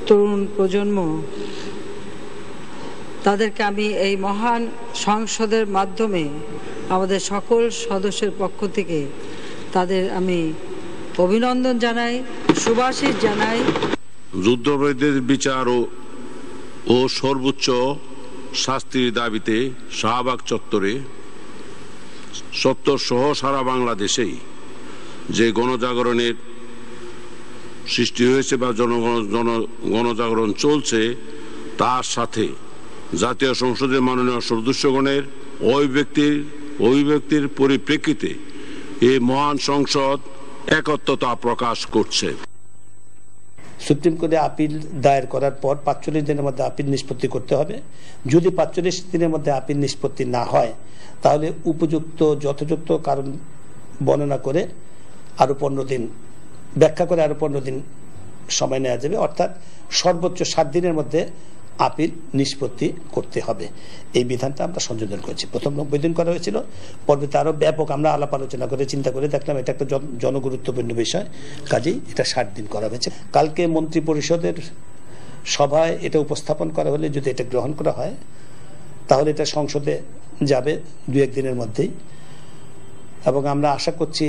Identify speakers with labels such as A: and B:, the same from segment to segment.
A: তরুণ প্রজন্ম, তাদেরকে আমি এই মহান সংসদের মাধ্যমে আমাদের সকল সদস্যের পক্ষ থেকে তাদের আমি অভিনন্দন জানাই, শুভাশীষ জানাই।
B: যুদ্ধাপরাধীদের বিচার ও সর্বোচ্চ শাস্তির দাবিতে শাহবাগ চত্বরে সহ সারা বাংলাদেশেই যে গণজাগরণের সৃষ্টি হয়েছে বা গণজাগরণ চলছে, তার সাথে জাতীয় সংসদের মাননীয় সদস্যগণের অভিব্যক্তির পরিপ্রেক্ষিতে এই মহান সংসদ একত্রতা প্রকাশ করছে।
C: সুপ্রিম কোর্টে আপিল দায়ের করার পর ৪৫ দিনের মধ্যে আপিল নিষ্পত্তি করতে হবে। যদি ৪৫ দিনের মধ্যে আপিল নিষ্পত্তি না হয়, তাহলে উপযুক্ত যথাযথ কারণ বর্ণনা করে আরো ১৫ দিন ব্যাখ্যা করে আরো ১৫ দিন সময় নেওয়া যাবে, অর্থাৎ সর্বোচ্চ ৭ দিনের মধ্যে আপিল নিষ্পত্তি করতে হবে। এই বিধানটা আমরা সংযোজন করেছি। প্রথম ৯০ দিন করা হয়েছিল, পরবর্তী আরো ব্যাপক আমরা আলাপ আলোচনা করে চিন্তা করে দেখলাম এটা একটা জনগুরুত্বপূর্ণ বিষয়, কাজেই এটা ৬০ দিন করা হয়েছে। কালকে মন্ত্রী পরিষদের সভায় এটা উপস্থাপন করা হলে যদি এটা গ্রহণ করা হয়, তাহলে এটা সংসদে যাবে ২-১ দিনের মধ্যেই, এবং আমরা আশা করছি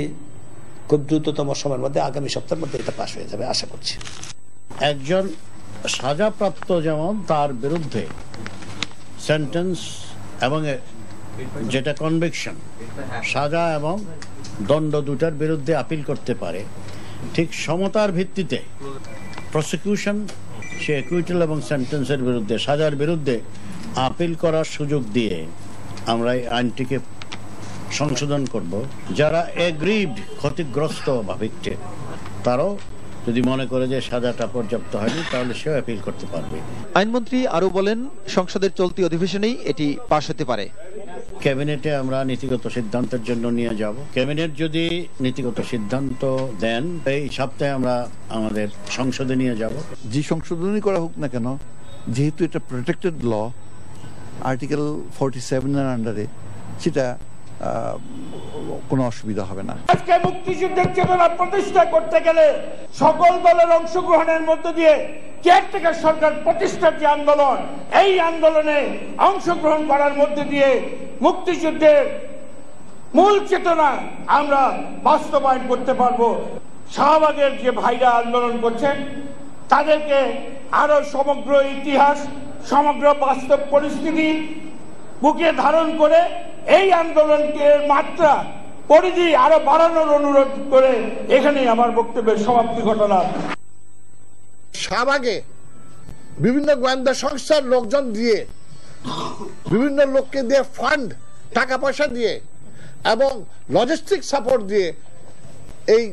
C: খুব দ্রুততম সময়ের মধ্যে আগামী সপ্তাহের মধ্যে এটা পাশ হয়ে যাবে আশা করছি।
D: একজন সাজাপ্রাপ্ত যেমন তার বিরুদ্ধে সেন্টেন্স এবং যেটা কনভিকশন, সাজা এবং দণ্ড দুটার বিরুদ্ধে আপিল করতে পারে, ঠিক সমতার ভিত্তিতে প্রসিকিউশন সে অ্যাকুইটাল এবং সেন্টেন্সের বিরুদ্ধে, সাজার বিরুদ্ধে আপিল করার সুযোগ দিয়ে আমরা এই আইনটিকে সংশোধন করব। যারা এগ্রিভড, ক্ষতিগ্রস্ত বা ভিক্টিম, তারাও যদি মনে করে যে সাজাটা পর্যাপ্ত হয়নি, তাহলে সেও অ্যাপিল করতে পারবে।
E: আইনমন্ত্রী আরো বলেন, সংসদের চলতি অধিবেশনেই এটি পাশ হতে পারে।
D: ক্যাবিনেটে আমরা নীতিগত সিদ্ধান্তের জন্য নিয়ে যাব। ক্যাবিনেট যদি নীতিগত সিদ্ধান্ত দেন, এই সপ্তাহে আমরা আমাদের সংসদে নিয়ে যাব।
F: যে সংশোধনী করা হোক না কেন, যেহেতু এটা প্রোটেক্টেড ল, আর্টিকেল 47 এর আন্ডারে, সেটা কোনো অসুবিধা হবে না।
G: আজকে মুক্তিযুদ্ধের চেতনা প্রতিষ্ঠা করতে গেলে সকল দলের অংশগ্রহণের মধ্য দিয়ে কেয়ারটেকার সরকার প্রতিষ্ঠার যে আন্দোলন, এই আন্দোলনে অংশগ্রহণ করার মধ্য দিয়ে মুক্তিযুদ্ধের মূল চেতনা আমরা বাস্তবায়ন করতে পারবো। শাহবাগের যে ভাইরা আন্দোলন করছেন, তাদেরকে আরো সমগ্র ইতিহাস, সমগ্র বাস্তব পরিস্থিতি বুকে ধারণ করে এই আন্দোলনকে মাত্রা, পরিধি আরো বাড়ানোর অনুরোধ করে এখানেই আমার বক্তব্যের সমাপ্তি ঘটালাম।
H: শাহবাগে বিভিন্ন গোয়েন্দা সংস্থার লোকজন দিয়ে, বিভিন্ন লোককে দিয়ে, ফান্ড, টাকা পয়সা দিয়ে এবং লজিস্টিক সাপোর্ট দিয়ে এই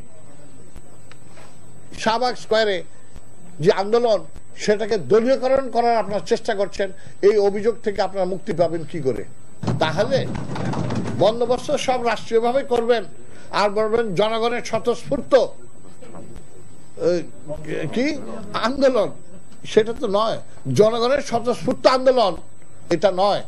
H: শাহবাগ স্কয়ারে যে আন্দোলন, সেটাকে দলীয়করণ করার আপনারা চেষ্টা করছেন। এই অভিযোগ থেকে আপনারা মুক্তি পাবেন কি করে? তাহলে বন্দোবস্ত সব রাষ্ট্রীয়ভাবে করবেন আর বলবেন জনগণের স্বতঃস্ফূর্ত কি আন্দোলন, সেটা তো নয়। জনগণের স্বতঃস্ফূর্ত আন্দোলন এটা নয়।